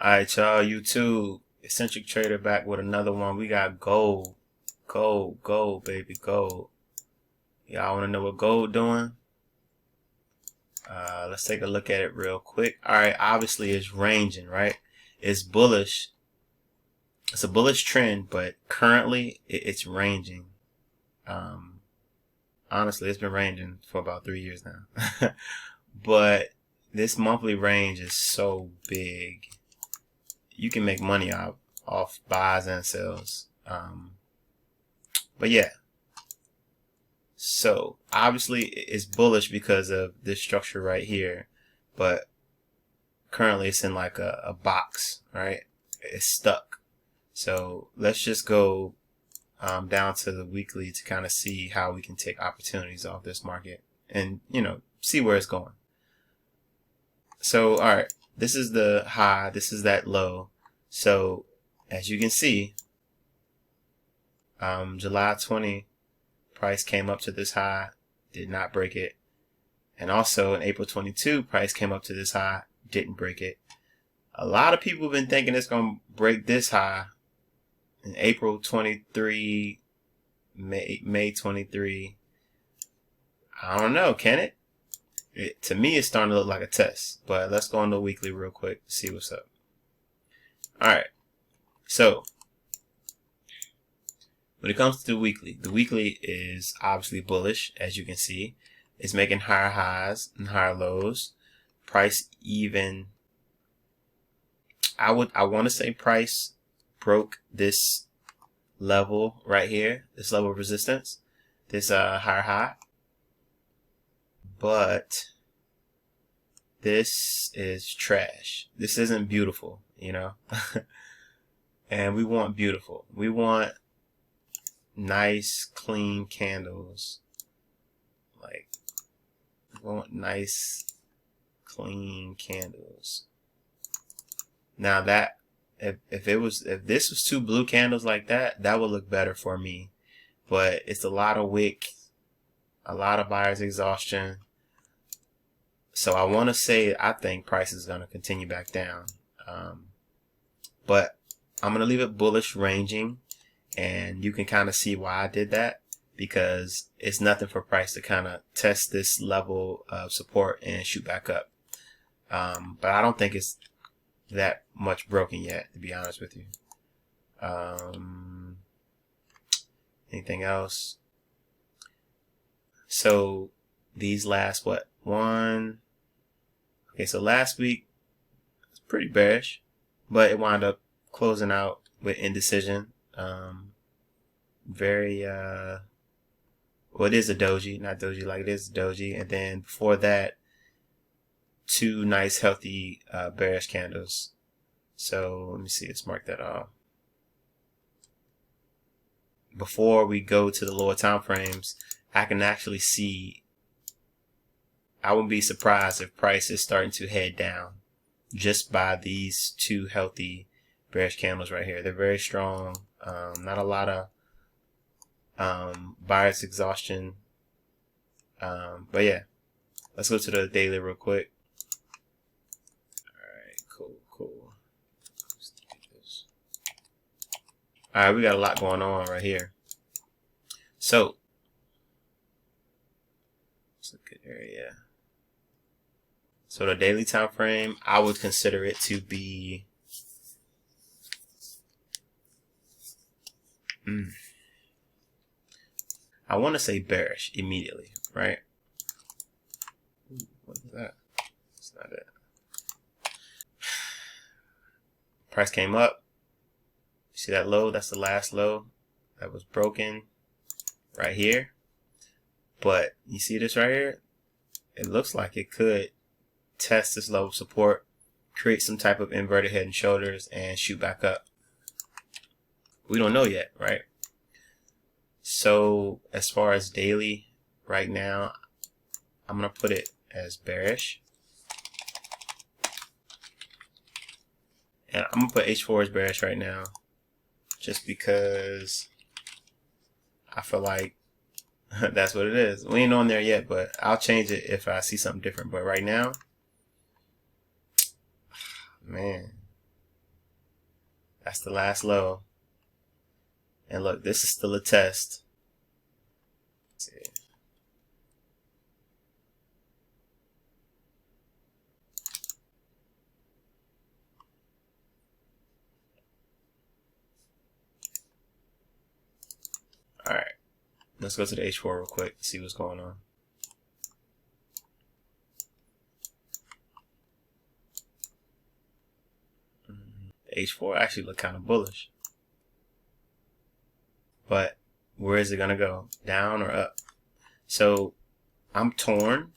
Alright, y'all, YouTube, Eccentric Trader back with another one. We got gold. Gold, baby, gold. Y'all want to know what gold doing? Let's take a look at it real quick. Alright, obviously it's ranging, right? It's bullish. It's a bullish trend, but currently it's ranging. Honestly, it's been ranging for about 3 years now. But this monthly range is so big. You can make money off buys and sells. But yeah, so obviously it's bullish because of this structure right here, but currently it's in like a box, right? It's stuck. So let's just go down to the weekly to kind of see how we can take opportunities off this market and, see where it's going. So, all right, this is the high, this is that low. So as you can see, July 20 price came up to this high, did not break it. And also in April 22, price came up to this high, didn't break it. A lot of people have been thinking it's going to break this high in April 23, May 23. I don't know, can it? To me, it's starting to look like a test, but let's go on the weekly real quick to see what's up. All right, so when it comes to the weekly is obviously bullish, as you can see. It's making higher highs and higher lows. Price even, I want to say price broke this level right here, this level of resistance, this higher high. But this is trash. This isn't beautiful, And we want beautiful. We want nice, clean candles. Like, we want nice, clean candles. Now that, if this was two blue candles like that, that would look better for me. But it's a lot of wick, a lot of buyer's exhaustion. So I want to say I think price is going to continue back down. But I'm going to leave it bullish ranging. And you can kind of see why I did that, because it's nothing for price to kind of test this level of support and shoot back up. But I don't think it's that much broken yet, to be honest with you. Anything else? So these last, okay, so last week it's pretty bearish, but it wound up closing out with indecision. Well, it is a doji, not doji like it is a doji. And then before that, two nice healthy bearish candles. So let me see, let's mark that off. Before we go to the lower time frames, I can actually see, I wouldn't be surprised if price is starting to head down just by these two healthy bearish candles right here. They're very strong. Not a lot of buyer's exhaustion. But yeah, let's go to the daily real quick. Alright, cool. Alright, we got a lot going on right here. So let's look at area. So the daily time frame, I would consider it to be I want to say bearish immediately, right? Ooh, what is that? That's not it. Price came up. See that low? That's the last low that was broken right here. But you see this right here? It looks like it could test this level of support, create some type of inverted head and shoulders, and shoot back up. We don't know yet, right? So as far as daily right now, I'm going to put it as bearish. And I'm going to put H4 as bearish right now, just because I feel like that's what it is. We ain't on there yet, but I'll change it if I see something different. But right now, man, That's the last low. And look, this is still a test. Let's see. All right, let's go to the H4 real quick to see what's going on. The H4 actually look kind of bullish. But where is it going to go? Down or up? So I'm torn.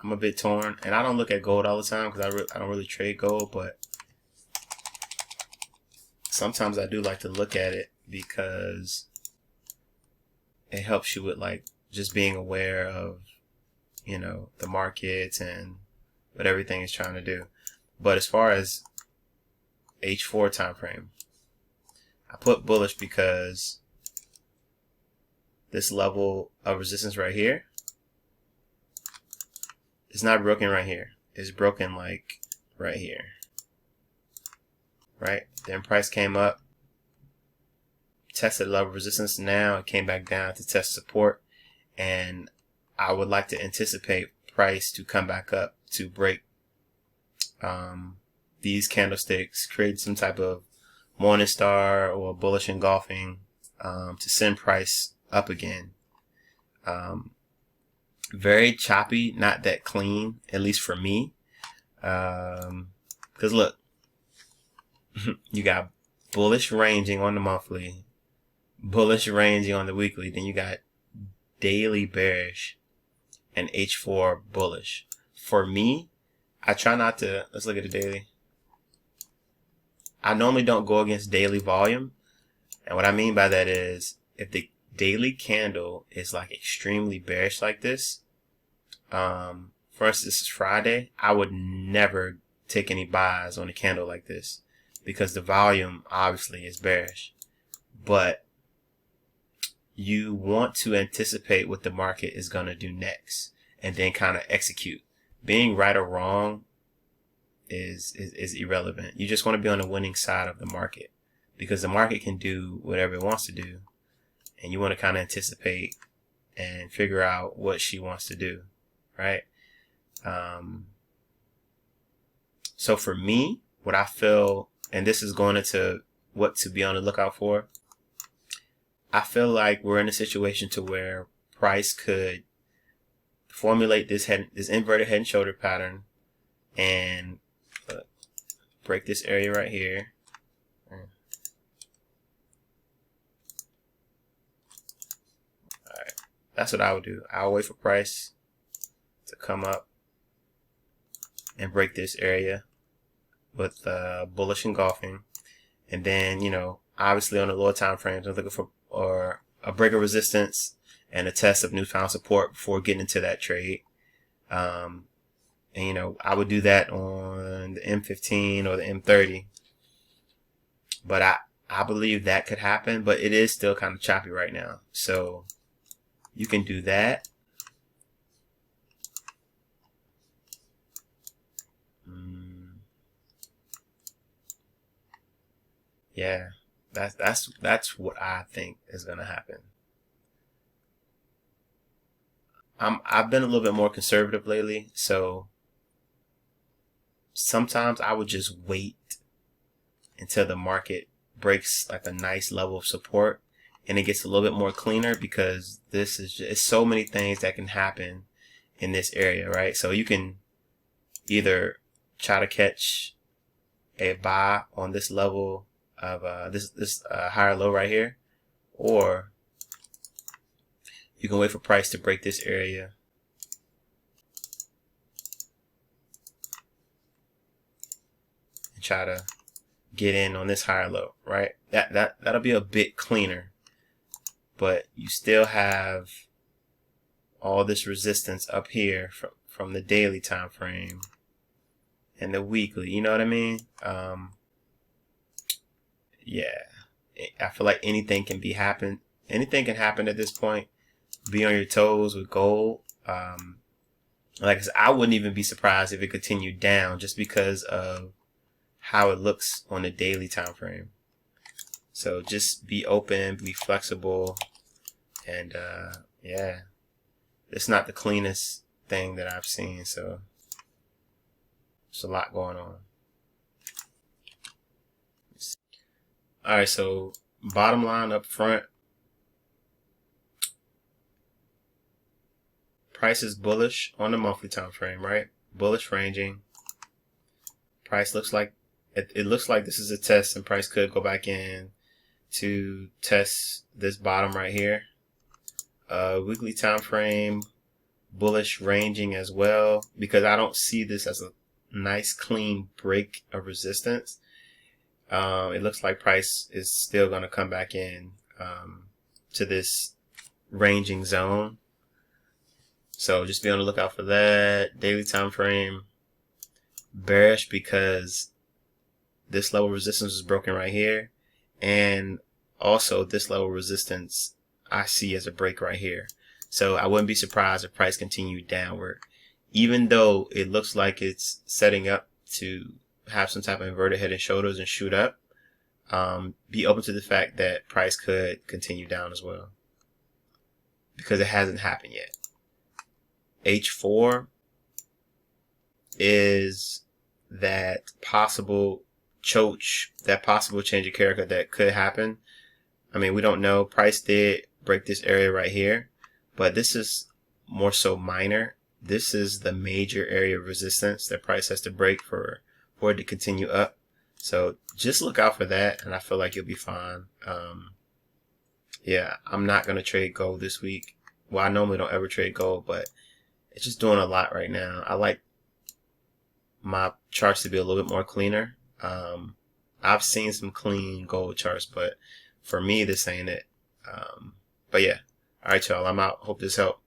I'm a bit torn. And I don't look at gold all the time because I don't really trade gold. But sometimes I do like to look at it because it helps you with like just being aware of, you know, the markets and what everything is trying to do. But as far as H4 time frame, I put bullish because this level of resistance right here is not broken right here. It's broken like right here. Right? Then price came up, tested level of resistance. Now it came back down to test support. And I would like to anticipate price to come back up to break these candlesticks, create some type of morning star or bullish engulfing to send price up again. Very choppy, not that clean, at least for me. Because look, you got bullish ranging on the monthly, bullish ranging on the weekly, then you got daily bearish and H4 bullish. For me, I try not to, let's look at the daily. I normally don't go against daily volume. And what I mean by that is if the daily candle is like extremely bearish like this, first, this is Friday, I would never take any buys on a candle like this because the volume obviously is bearish. But you want to anticipate what the market is going to do next and then kind of execute. Being right or wrong is irrelevant. You just want to be on the winning side of the market because the market can do whatever it wants to do. And you want to kind of anticipate and figure out what she wants to do, right? So for me, what I feel, and this is going into what to be on the lookout for, I feel like we're in a situation to where price could formulate this inverted head and shoulder pattern and break this area right here. Alright, that's what I would do. I'll wait for price to come up and break this area with bullish engulfing. And then, you know, obviously on the lower time frames, I'm looking for a break of resistance and a test of newfound support before getting into that trade. And, you know, I would do that on the M15 or the M30. But I believe that could happen, but it is still kind of choppy right now. So you can do that. Yeah, that's what I think is gonna happen. I've been a little bit more conservative lately, so sometimes I would just wait until the market breaks like a nice level of support and it gets a little bit more cleaner because this is just so many things that can happen in this area, right? So you can either try to catch a buy on this level of this higher low right here, or you can wait for price to break this area and try to get in on this higher low, right? That'll be a bit cleaner, but you still have all this resistance up here from the daily time frame and the weekly, you know what I mean? Yeah, I feel like anything can happen at this point. Be on your toes with gold. Like I said, I wouldn't even be surprised if it continued down just because of how it looks on the daily time frame. So just be open, be flexible, and yeah, it's not the cleanest thing that I've seen, so there's a lot going on. Alright, so bottom line up front, price is bullish on the monthly time frame, right? Bullish ranging. Price looks like it looks like this is a test, and price could go back in to test this bottom right here. Weekly time frame, bullish ranging as well, because I don't see this as a nice clean break of resistance. It looks like price is still going to come back in to this ranging zone. So just be on the lookout for that. Daily time frame, bearish, because this level of resistance is broken right here, and also this level of resistance I see as a break right here. So I wouldn't be surprised if price continued downward, even though it looks like it's setting up to have some type of inverted head and shoulders and shoot up. Be open to the fact that price could continue down as well, because it hasn't happened yet. H4 is that possible change of character that could happen. I mean, we don't know. Price did break this area right here, but this is more so minor. This is the major area of resistance that price has to break for it to continue up. So just look out for that, and I feel like you'll be fine. Yeah, I'm not going to trade gold this week. Well, I normally don't ever trade gold, but it's just doing a lot right now. I like my charts to be a little bit more cleaner. I've seen some clean gold charts, but for me, this ain't it. But yeah. All right, y'all. I'm out. Hope this helped.